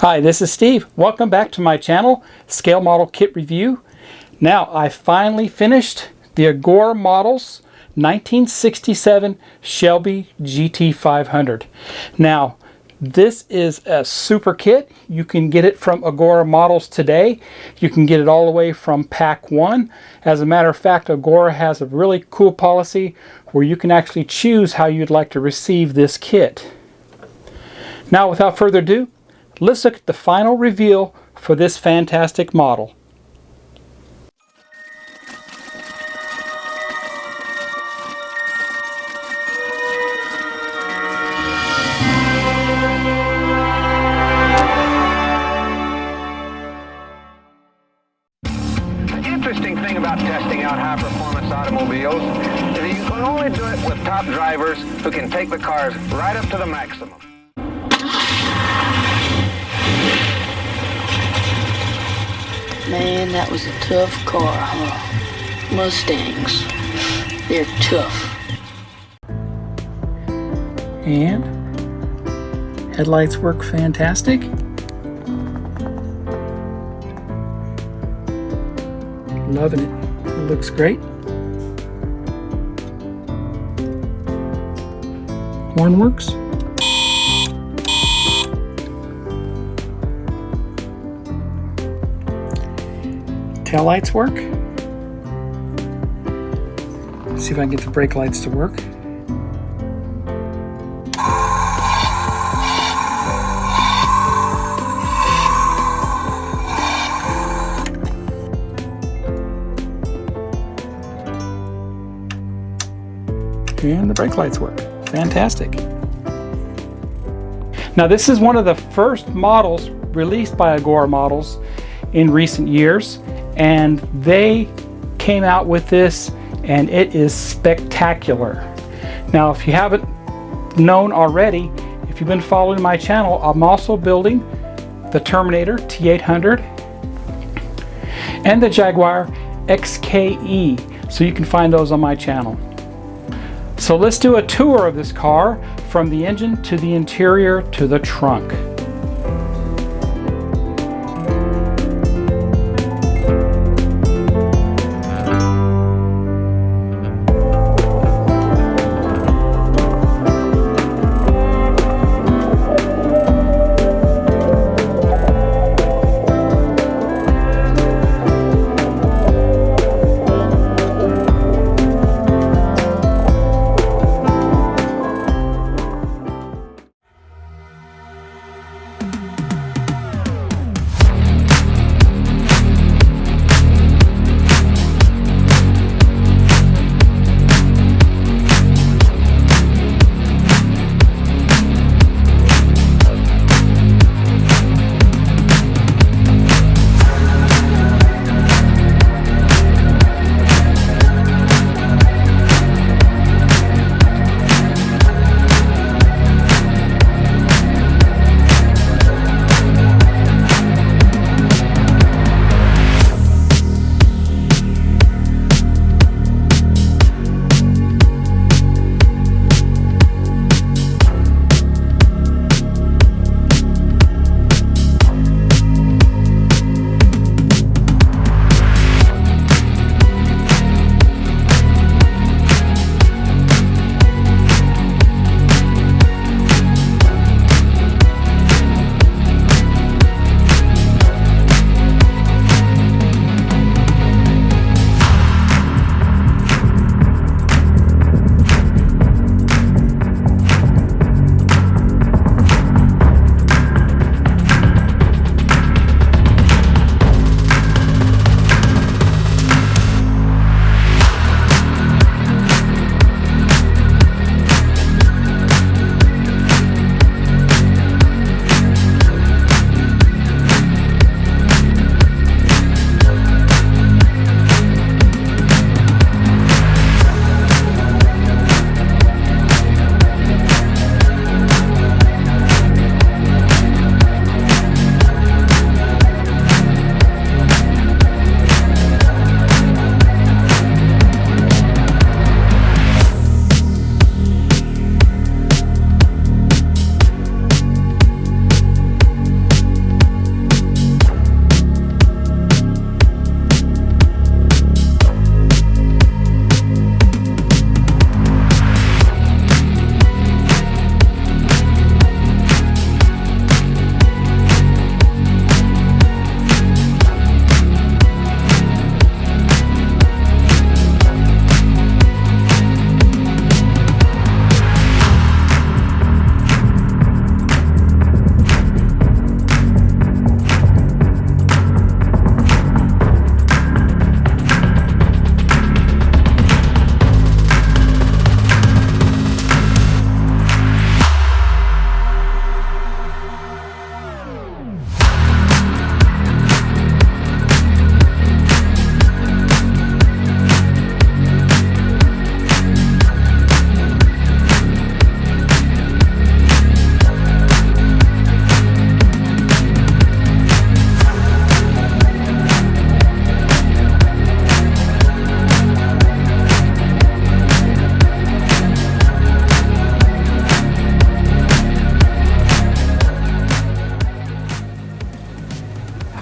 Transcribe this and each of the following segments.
Hi, this is Steve. Welcome back to my channel, Scale Model Kit Review. Now, I finally finished the Agora models 1967 Shelby GT500. Now, this is a super kit. You can get it from Agora models today. You can get it all the way from pack 1. As a matter of fact, Agora has a really cool policy where you can actually choose how you'd like to receive this kit. Now, without further ado, let's look at the final reveal for this fantastic model. The interesting thing about testing out high-performance automobiles is that you can only do it with top drivers who can take the cars right up to the maximum. Man, that was a tough car, huh? Mustangs. They're tough. And headlights work fantastic. Loving it. It looks great. Horn works. Tail lights work. See if I can get the brake lights to work. And the brake lights work. Fantastic. Now, this is one of the first models released by Agora models in recent years, and they came out with this, and it is spectacular. Now, if you haven't known already, if you've been following my channel, I'm also building the Terminator T800 and the Jaguar XKE, so you can find those on my channel. So let's do a tour of this car from the engine to the interior to the trunk.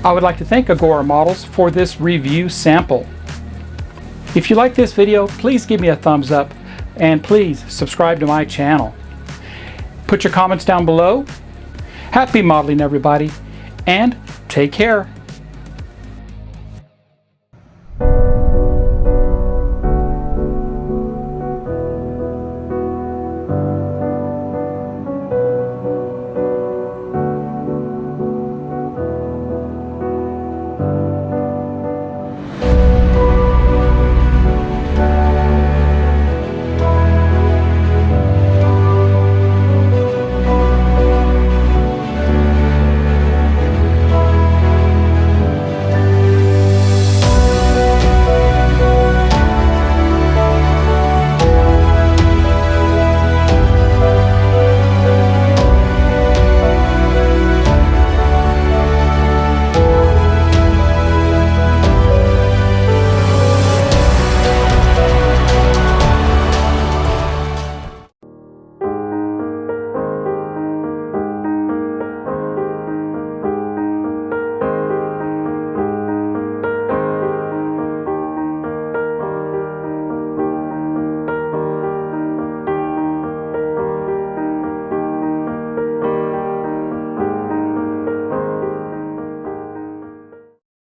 I would like to thank Agora Models for this review sample. If you like this video, please give me a thumbs up and please subscribe to my channel. Put your comments down below. Happy modeling, everybody, and take care.